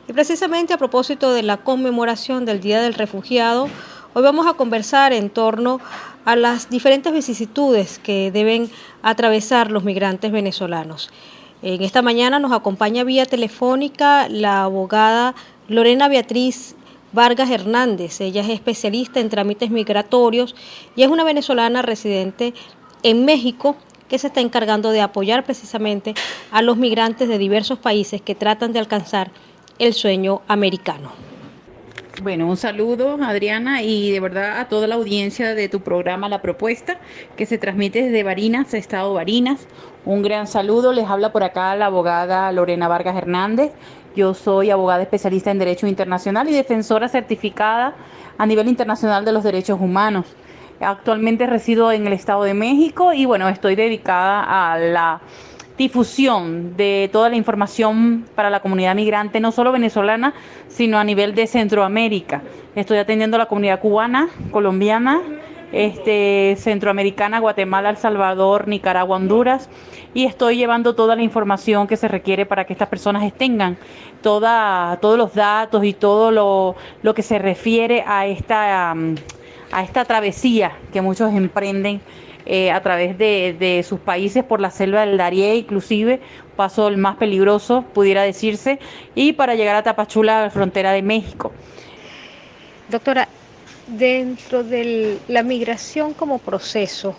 Y precisamente a propósito de la conmemoración del Día del Refugiado, hoy vamos a conversar en torno a las diferentes vicisitudes que deben atravesar los migrantes venezolanos. En esta mañana nos acompaña vía telefónica la abogada Lorena Beatriz Vargas Hernández. Ella es especialista en trámites migratorios y es una venezolana residente en México que se está encargando de apoyar precisamente a los migrantes de diversos países que tratan de alcanzar el sueño americano. Bueno, un saludo, Adriana, y de verdad a toda la audiencia de tu programa La Propuesta, que se transmite desde Barinas, Estado Barinas. Un gran saludo, les habla por acá la abogada Lorena Vargas Hernández. Yo soy abogada especialista en Derecho Internacional y defensora certificada a nivel internacional de los derechos humanos. Actualmente resido en el Estado de México y bueno, estoy dedicada a la difusión de toda la información para la comunidad migrante, no solo venezolana, sino a nivel de Centroamérica. Estoy atendiendo a la comunidad cubana, colombiana, centroamericana, Guatemala, El Salvador, Nicaragua, Honduras, y estoy llevando toda la información que se requiere para que estas personas tengan todos los datos y todo lo que se refiere a esta travesía que muchos emprenden a través de sus países por la selva del Darién, inclusive paso el más peligroso, pudiera decirse, y para llegar a Tapachula, frontera de México. Doctora, dentro de la migración como proceso,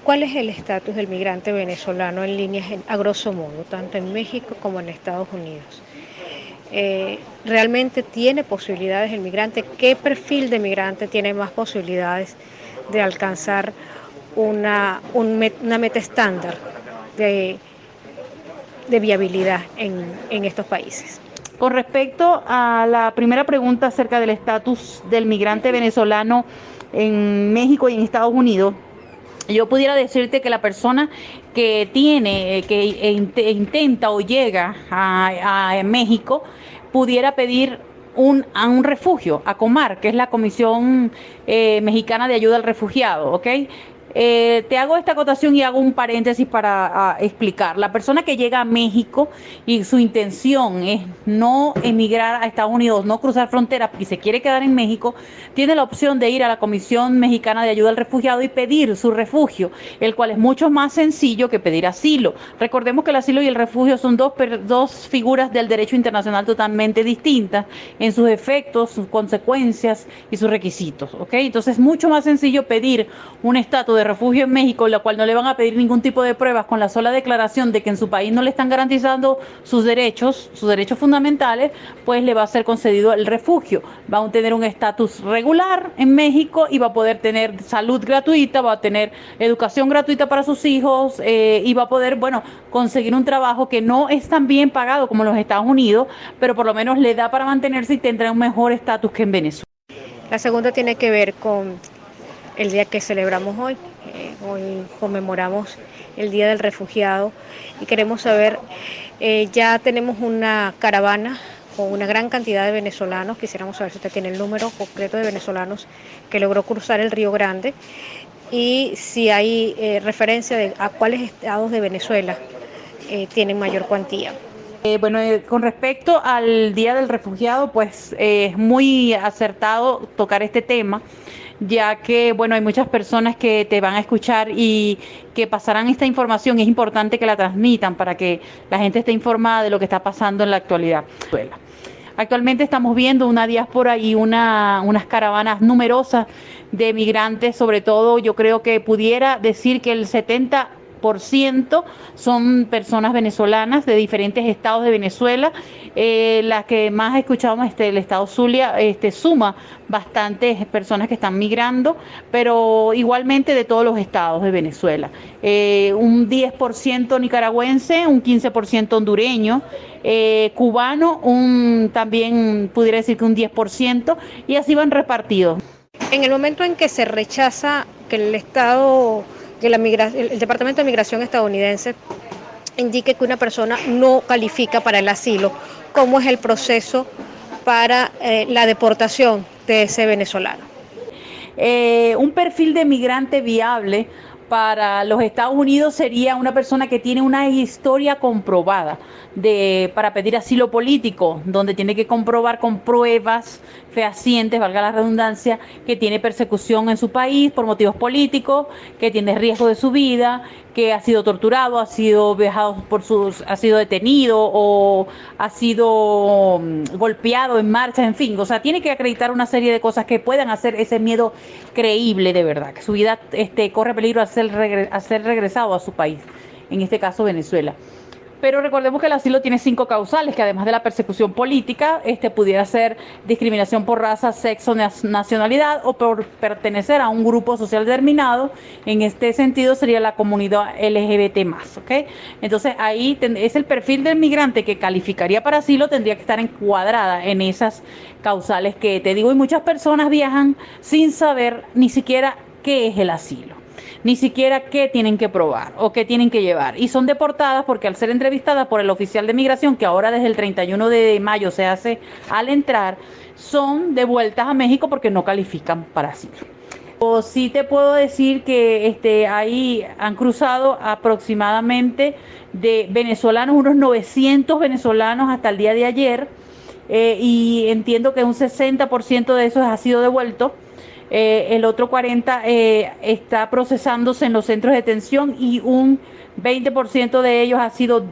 ¿cuál es el estatus del migrante venezolano en líneas, a grosso modo, tanto en México como en Estados Unidos? ¿Realmente tiene posibilidades el migrante? ¿Qué perfil de migrante tiene más posibilidades de alcanzar una meta estándar de viabilidad en estos países? Con respecto a la primera pregunta acerca del estatus del migrante venezolano en México y en Estados Unidos, yo pudiera decirte que la persona que intenta o llega a México pudiera pedir a un refugio, a Comar, que es la Comisión Mexicana de Ayuda al Refugiado, ¿ok? Te hago esta acotación y hago un paréntesis para explicar. La persona que llega a México y su intención es no emigrar a Estados Unidos, no cruzar fronteras y se quiere quedar en México, tiene la opción de ir a la Comisión Mexicana de Ayuda al Refugiado y pedir su refugio, el cual es mucho más sencillo que pedir asilo. Recordemos que el asilo y el refugio son dos figuras del derecho internacional totalmente distintas en sus efectos, sus consecuencias y sus requisitos, ¿ok? Entonces es mucho más sencillo pedir un estatus de refugio en México, la cual no le van a pedir ningún tipo de pruebas, con la sola declaración de que en su país no le están garantizando sus derechos fundamentales, pues le va a ser concedido el refugio. Va a tener un estatus regular en México y va a poder tener salud gratuita, va a tener educación gratuita para sus hijos y va a poder, bueno, conseguir un trabajo que no es tan bien pagado como en los Estados Unidos, pero por lo menos le da para mantenerse y tendrá un mejor estatus que en Venezuela. La segunda tiene que ver con el día que celebramos hoy. Hoy conmemoramos el Día del Refugiado y queremos saber, ya tenemos una caravana con una gran cantidad de venezolanos. Quisiéramos saber si usted tiene el número concreto de venezolanos que logró cruzar el Río Grande y si hay referencia a cuáles estados de Venezuela tienen mayor cuantía. Con respecto al Día del Refugiado, pues es muy acertado tocar este tema, ya que, bueno, hay muchas personas que te van a escuchar y que pasarán esta información. Es importante que la transmitan para que la gente esté informada de lo que está pasando en la actualidad. Actualmente estamos viendo una diáspora y unas caravanas numerosas de migrantes, sobre todo yo creo que pudiera decir que el 70% son personas venezolanas de diferentes estados de Venezuela. Las que más escuchamos, el estado Zulia, suma bastantes personas que están migrando, pero igualmente de todos los estados de Venezuela. Un 10% nicaragüense, un 15% hondureño, cubano, también pudiera decir que un 10%, y así van repartidos. En el momento en que se rechaza que el Estado, que el Departamento de Migración estadounidense indique que una persona no califica para el asilo, ¿cómo es el proceso para la deportación de ese venezolano? Un perfil de migrante viable para los Estados Unidos sería una persona que tiene una historia comprobada para pedir asilo político, donde tiene que comprobar con pruebas fehacientes, valga la redundancia, que tiene persecución en su país por motivos políticos, que tiene riesgo de su vida, que ha sido torturado, ha sido vejado ha sido detenido o ha sido golpeado en marcha, en fin. O sea, tiene que acreditar una serie de cosas que puedan hacer ese miedo creíble de verdad, que su vida corre peligro a ser regresado a su país, en este caso Venezuela. Pero recordemos que el asilo tiene 5 causales, que además de la persecución política, pudiera ser discriminación por raza, sexo, nacionalidad o por pertenecer a un grupo social determinado. En este sentido sería la comunidad LGBT+, ¿ok? Entonces ahí es el perfil del migrante que calificaría para asilo, tendría que estar encuadrada en esas causales que te digo, y muchas personas viajan sin saber ni siquiera qué es el asilo, ni siquiera qué tienen que probar o qué tienen que llevar, y son deportadas porque al ser entrevistadas por el oficial de migración, que ahora desde el 31 de mayo se hace al entrar, son devueltas a México porque no califican para asilo. O sí te puedo decir que ahí han cruzado aproximadamente de venezolanos, unos 900 venezolanos hasta el día de ayer, y entiendo que un 60% de esos ha sido devuelto. El otro 40% está procesándose en los centros de detención, y un 20% de ellos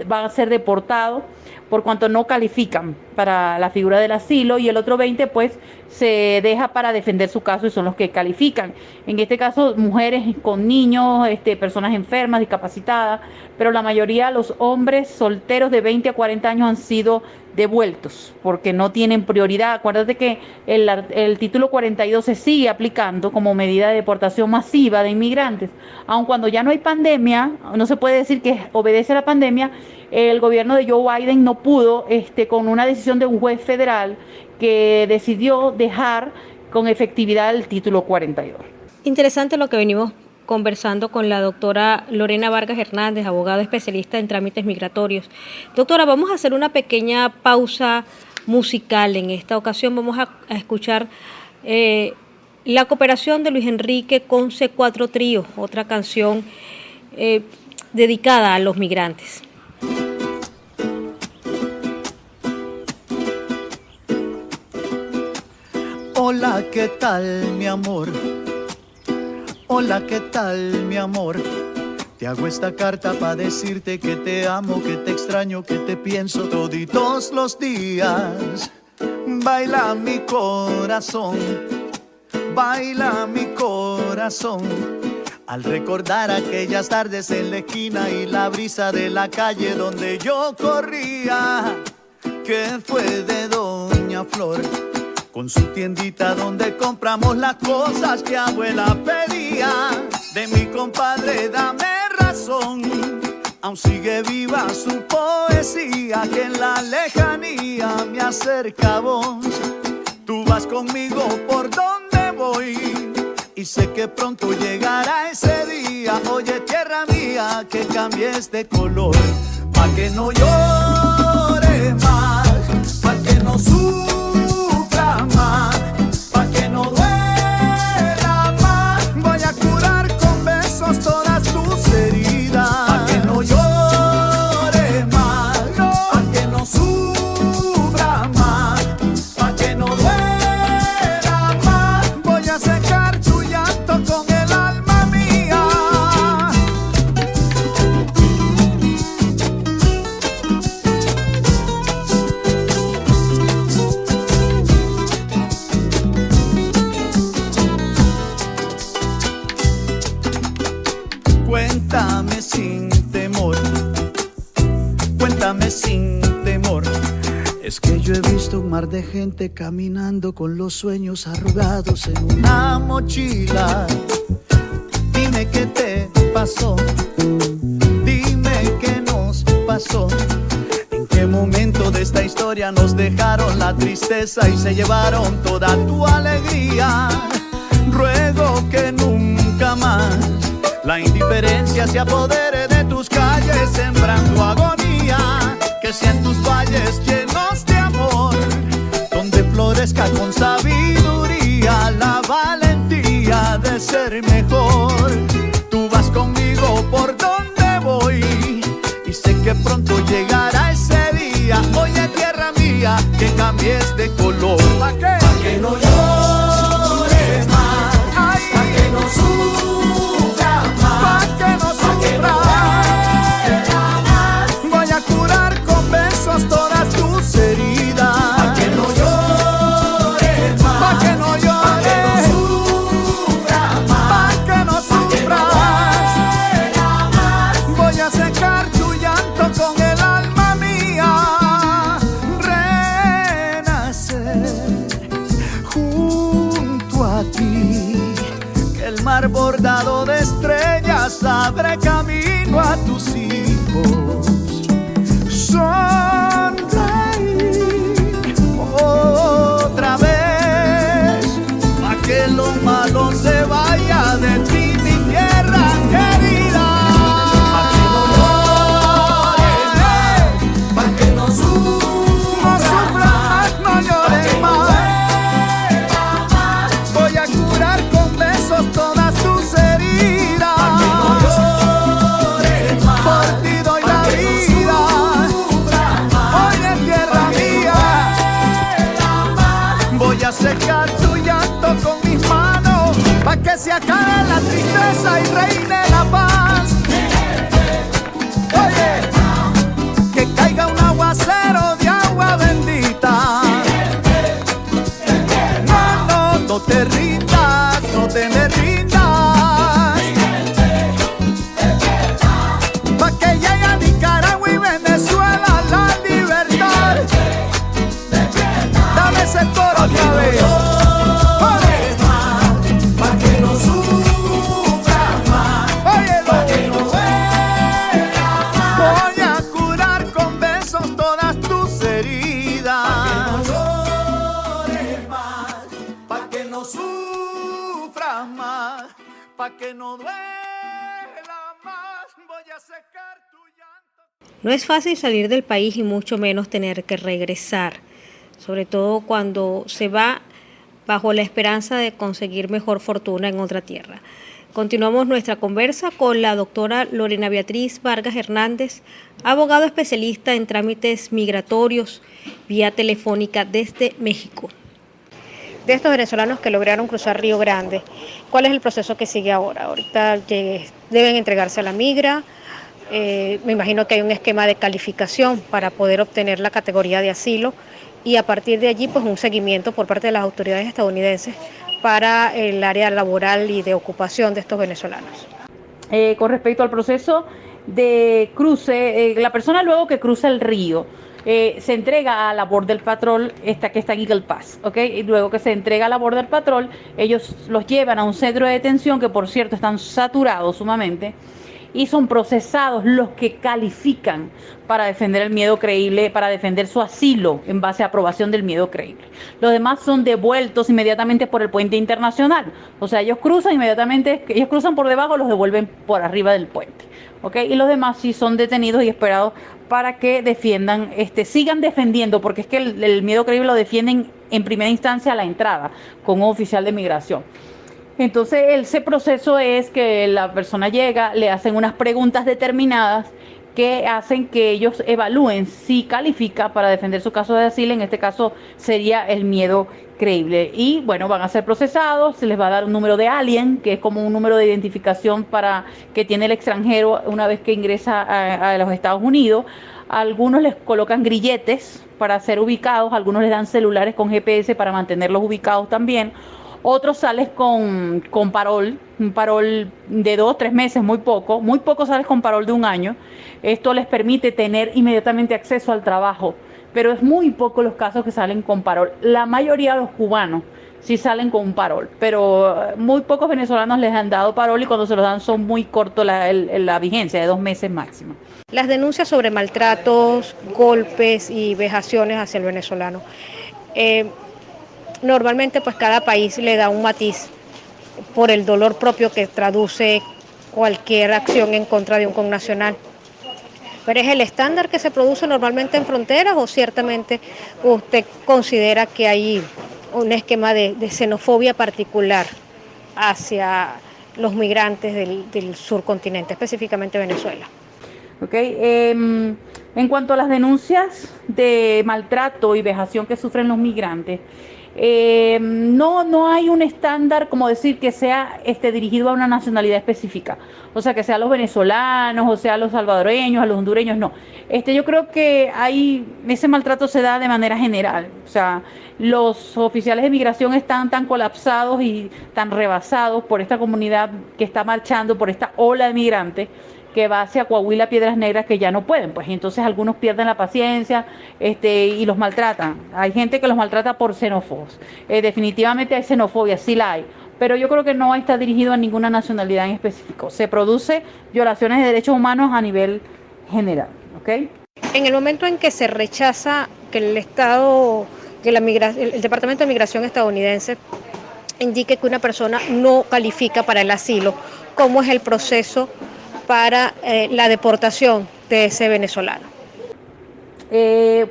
van a ser deportados por cuanto no califican para la figura del asilo, y el otro 20% pues se deja para defender su caso y son los que califican. En este caso, mujeres con niños, personas enfermas, discapacitadas, pero la mayoría, los hombres solteros de 20 a 40 años han sido devueltos porque no tienen prioridad. Acuérdate que el título 42 se sigue aplicando como medida de deportación masiva de inmigrantes, aun cuando ya no hay pandemia. No se puede decir que obedece a la pandemia. El gobierno de Joe Biden no pudo, con una decisión de un juez federal que decidió dejar con efectividad el título 42. Interesante lo que venimos conversando con la doctora Lorena Vargas Hernández, abogada especialista en trámites migratorios. Doctora, vamos a hacer una pequeña pausa musical. En esta ocasión vamos a escuchar la cooperación de Luis Enrique con C4 Trío, otra canción dedicada a los migrantes. Hola, ¿qué tal, mi amor? Hola, ¿qué tal, mi amor? Te hago esta carta para decirte que te amo, que te extraño, que te pienso toditos los días. Baila mi corazón, baila mi corazón, al recordar aquellas tardes en la esquina y la brisa de la calle donde yo corría, que fue de Doña Flor, con su tiendita donde compramos las cosas que abuela pedía. De mi compadre dame razón, aún sigue viva su poesía, que en la lejanía me acerca a vos. Tú vas conmigo por donde voy y sé que pronto llegará ese día. Oye, tierra mía, que cambies de color, pa' que no llore más, pa' que no sufra más, pa' que no duela más. Voy a curar con besos todas tus heridas, pa' que no llore más, pa' que no sufra más, pa' que no duela más. Voy a secar tu llanto con el alma mía. Cuéntame sin temor, cuéntame sin temor. Es que yo he visto un mar de gente caminando con los sueños arrugados en una mochila. Dime qué te pasó, dime qué nos pasó. ¿En qué momento de esta historia nos dejaron la tristeza y se llevaron toda tu alegría? Ruego que nunca más la indiferencia se apodere de tus calles, sembrando agonía. Que sean tus valles llenos de amor, donde florezca con sabiduría la valentía de ser mejor. Tú vas con que cambies de color. ¿Pa' qué? Pa' que no llores más, ay, pa' que no sufras más, Pa' que no sufras. Voy a curar con besos todas tus heridas. pa' que no llores más, Pa' que no pa' que no llores. sufras más, Pa' que no sufras. Voy a secar tu llanto con el alma mía. Renacer junto a ti. Que el mar bordado de estrellas abre camino a tus hijos. Sonreír otra vez, pa' que lo malo se vaya de ti, mi tierra querida. pa' que no llores más, pa' que no No sufras sufras más, más, no pa' llores que no más. duelas más, Voy a curar con besos todas tus heridas. pa' que no llores más, Por ti doy la pa' que no vida. sufras más, Oye, tierra mía, voy a secar tu llanto con mis manos, pa' que se acabe la tristeza y reine la paz. Oye, que caiga un aguacero de agua bendita. No, no, no te rindas, no te me rindas. Pa' que llegue a Nicaragua y Venezuela la libertad. Dame ese coro otra vez. Oye, pa' que no sufras más, óyelo. pa' que no duelas más, Voy a curar con besos todas tus heridas. no llores más, Pa' que no sufras más, pa' que no duela más. Voy a secar tu llanto. No es fácil salir del país y mucho menos tener que regresar, sobre todo cuando se va bajo la esperanza de conseguir mejor fortuna en otra tierra. Continuamos nuestra conversa con la doctora Lorena Beatriz Vargas Hernández, abogado especialista en trámites migratorios vía telefónica desde México. De estos venezolanos que lograron cruzar Río Grande, ¿cuál es el proceso que sigue ahora? Ahorita deben entregarse a la migra. Me imagino que hay un esquema de calificación para poder obtener la categoría de asilo y a partir de allí pues un seguimiento por parte de las autoridades estadounidenses para el área laboral y de ocupación de estos venezolanos. Con respecto al proceso de cruce, la persona luego que cruza el río se entrega a la Border Patrol, que está en Eagle Pass, ¿ok? Y luego que se entrega a la Border Patrol, ellos los llevan a un centro de detención que, por cierto, están saturados sumamente y son procesados los que califican para defender el miedo creíble, para defender su asilo en base a aprobación del miedo creíble. Los demás son devueltos inmediatamente por el puente internacional. O sea, ellos cruzan inmediatamente, ellos cruzan por debajo, los devuelven por arriba del puente. ¿Ok? Y los demás sí son detenidos y esperados para que defiendan, sigan defendiendo, porque es que el miedo creíble lo defienden en primera instancia a la entrada con un oficial de migración. Entonces, ese proceso es que la persona llega, le hacen unas preguntas determinadas que hacen que ellos evalúen si califica para defender su caso de asilo. En este caso sería el miedo creíble. Y bueno, van a ser procesados, se les va a dar un número de alien, que es como un número de identificación para que tiene el extranjero una vez que ingresa a los Estados Unidos. A algunos les colocan grilletes para ser ubicados, algunos les dan celulares con GPS para mantenerlos ubicados también. Otros sales con parol, un parol de 2 o 3 meses, muy poco sales con parol de 1 año. Esto les permite tener inmediatamente acceso al trabajo, pero es muy poco los casos que salen con parol. La mayoría de los cubanos sí salen con un parol, pero muy pocos venezolanos les han dado parol y cuando se los dan son muy cortos la vigencia, de 2 meses máximo. Las denuncias sobre maltratos, golpes y vejaciones hacia el venezolano. Normalmente pues cada país le da un matiz por el dolor propio que traduce cualquier acción en contra de un connacional. ¿Pero es el estándar que se produce normalmente en fronteras o ciertamente usted considera que hay un esquema de xenofobia particular hacia los migrantes del surcontinente, específicamente Venezuela? ¿ok? En cuanto a las denuncias de maltrato y vejación que sufren los migrantes, no hay un estándar, como decir, que sea dirigido a una nacionalidad específica, o sea, que sea a los venezolanos, o sea, a los salvadoreños, a los hondureños, no. Yo creo que ese maltrato se da de manera general, o sea, los oficiales de migración están tan colapsados y tan rebasados por esta comunidad que está marchando, por esta ola de migrantes, que va hacia Coahuila, Piedras Negras, que ya no pueden, pues entonces algunos pierden la paciencia y los maltratan. Hay gente que los maltrata por xenófobos. Definitivamente hay xenofobia, sí la hay, pero yo creo que no está dirigido a ninguna nacionalidad en específico. Se produce violaciones de derechos humanos a nivel general, ¿ok? En el momento en que se rechaza que el Estado, que el Departamento de Migración estadounidense indique que una persona no califica para el asilo, ¿cómo es el proceso para la deportación de ese venezolano?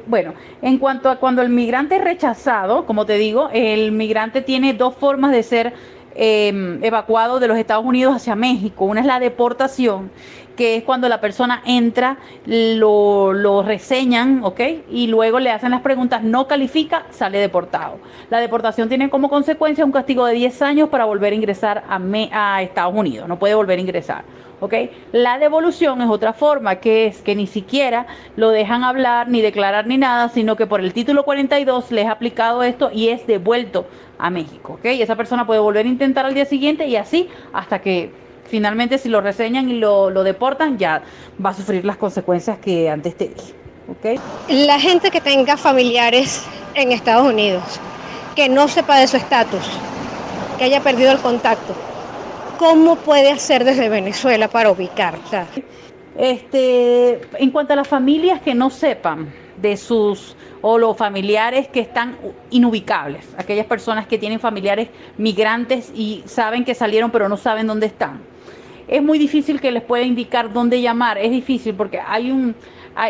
Bueno, en cuanto a cuando el migrante es rechazado, como te digo, el migrante tiene dos formas de ser evacuado de los Estados Unidos hacia México. Una es la deportación, que es cuando la persona entra, lo reseñan, ¿ok? Y luego le hacen las preguntas, no califica, sale deportado. La deportación tiene como consecuencia un castigo de 10 años para volver a ingresar a Estados Unidos, no puede volver a ingresar, ¿ok? La devolución es otra forma, que es que ni siquiera lo dejan hablar, ni declarar, ni nada, sino que por el título 42 les ha aplicado esto y es devuelto a México, ¿ok? Y esa persona puede volver a intentar al día siguiente y así hasta que finalmente, si lo reseñan y lo deportan, ya va a sufrir las consecuencias que antes te dije, ¿ok? La gente que tenga familiares en Estados Unidos, que no sepa de su estatus, que haya perdido el contacto, ¿cómo puede hacer desde Venezuela para ubicar? O sea, en cuanto a las familias que no sepan de o los familiares que están inubicables, aquellas personas que tienen familiares migrantes y saben que salieron pero no saben dónde están, es muy difícil que les pueda indicar dónde llamar. Es difícil porque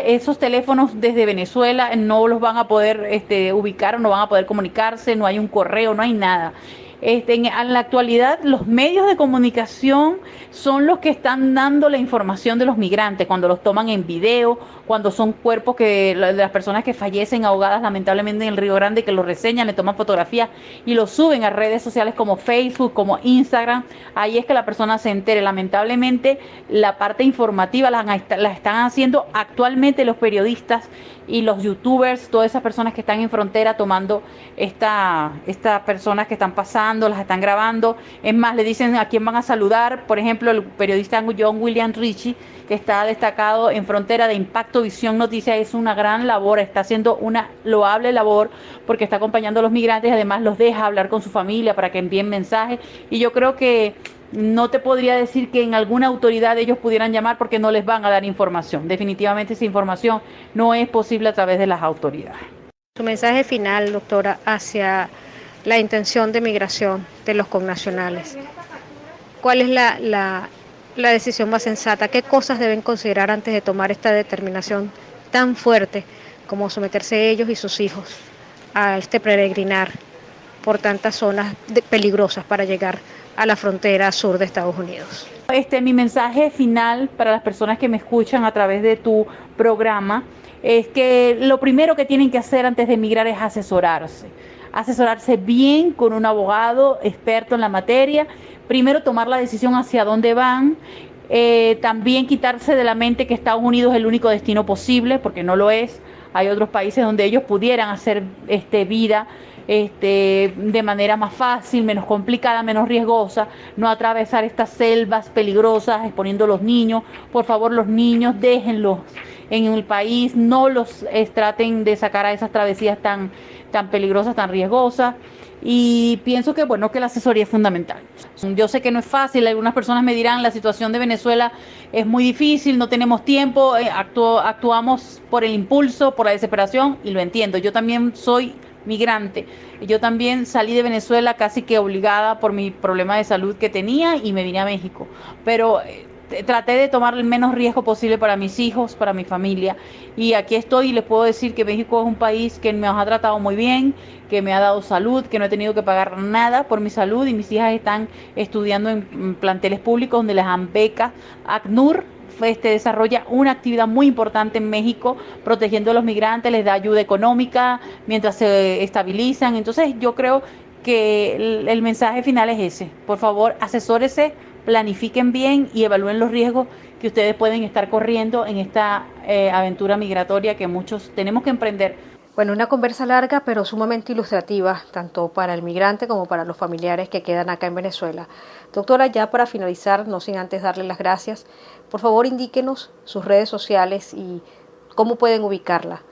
esos teléfonos desde Venezuela no los van a poder ubicar, no van a poder comunicarse, no hay un correo, no hay nada. En la actualidad, los medios de comunicación son los que están dando la información de los migrantes, cuando los toman en video, cuando son cuerpos de las personas que fallecen ahogadas lamentablemente en el Río Grande, que los reseñan, le toman fotografías y los suben a redes sociales como Facebook, como Instagram. Ahí es que la persona se entere. Lamentablemente, la parte informativa la están haciendo actualmente los periodistas y los youtubers, todas esas personas que están en frontera tomando estas personas que están pasando, las están grabando. Es más, le dicen a quién van a saludar. Por ejemplo, el periodista John William Richie, que está destacado en frontera de Impacto Visión Noticias, es una gran labor, está haciendo una loable labor porque está acompañando a los migrantes y además los deja hablar con su familia para que envíen mensajes. Y yo creo que no te podría decir que en alguna autoridad ellos pudieran llamar porque no les van a dar información. Definitivamente esa información no es posible a través de las autoridades. Su mensaje final, doctora, hacia la intención de migración de los connacionales. ¿Cuál es la decisión más sensata? ¿Qué cosas deben considerar antes de tomar esta determinación tan fuerte como someterse ellos y sus hijos a peregrinar por tantas zonas peligrosas para llegar a la frontera sur de Estados Unidos? Mi mensaje final para las personas que me escuchan a través de tu programa es que lo primero que tienen que hacer antes de emigrar es asesorarse bien con un abogado experto en la materia. Primero tomar la decisión hacia dónde van, también quitarse de la mente que Estados Unidos es el único destino posible, porque no lo es. Hay otros países donde ellos pudieran hacer vida de manera más fácil, menos complicada, menos riesgosa, no atravesar estas selvas peligrosas exponiendo a los niños. Por favor, los niños déjenlos en el país, no los traten de sacar a esas travesías tan peligrosas, tan riesgosas. Y pienso que que la asesoría es fundamental. Yo sé que no es fácil, algunas personas me dirán la situación de Venezuela es muy difícil, no tenemos tiempo, actuamos por el impulso, por la desesperación, y lo entiendo. Yo también soy migrante, yo también salí de Venezuela casi que obligada por mi problema de salud que tenía y me vine a México, pero traté de tomar el menos riesgo posible para mis hijos, para mi familia, y aquí estoy y les puedo decir que México es un país que me ha tratado muy bien, que me ha dado salud, que no he tenido que pagar nada por mi salud, y mis hijas están estudiando en planteles públicos donde les dan becas ACNUR, desarrolla una actividad muy importante en México, protegiendo a los migrantes, les da ayuda económica mientras se estabilizan. Entonces yo creo que el mensaje final es ese. Por favor, asesórese, planifiquen bien y evalúen los riesgos que ustedes pueden estar corriendo en esta aventura migratoria que muchos tenemos que emprender. Bueno, una conversa larga pero sumamente ilustrativa, tanto para el migrante como para los familiares que quedan acá en Venezuela. Doctora, ya para finalizar, no sin antes darle las gracias, por favor indíquenos sus redes sociales y cómo pueden ubicarla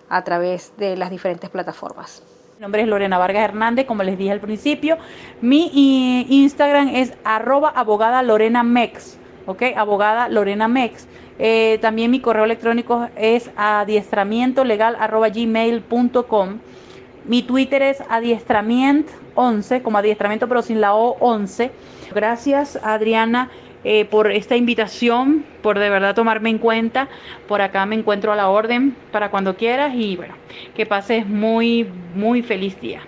a través de las diferentes plataformas. Mi nombre es Lorena Vargas Hernández, como les dije al principio. Mi Instagram es @abogadalorenamex, ¿ok? Abogada Lorena Mex. También mi correo electrónico es adiestramientolegal@gmail.com. Mi Twitter es adiestramiento11, como adiestramiento pero sin la O, 11. Gracias, Adriana, por esta invitación, por de verdad tomarme en cuenta. Por acá me encuentro a la orden para cuando quieras y bueno, que pases muy, muy feliz día.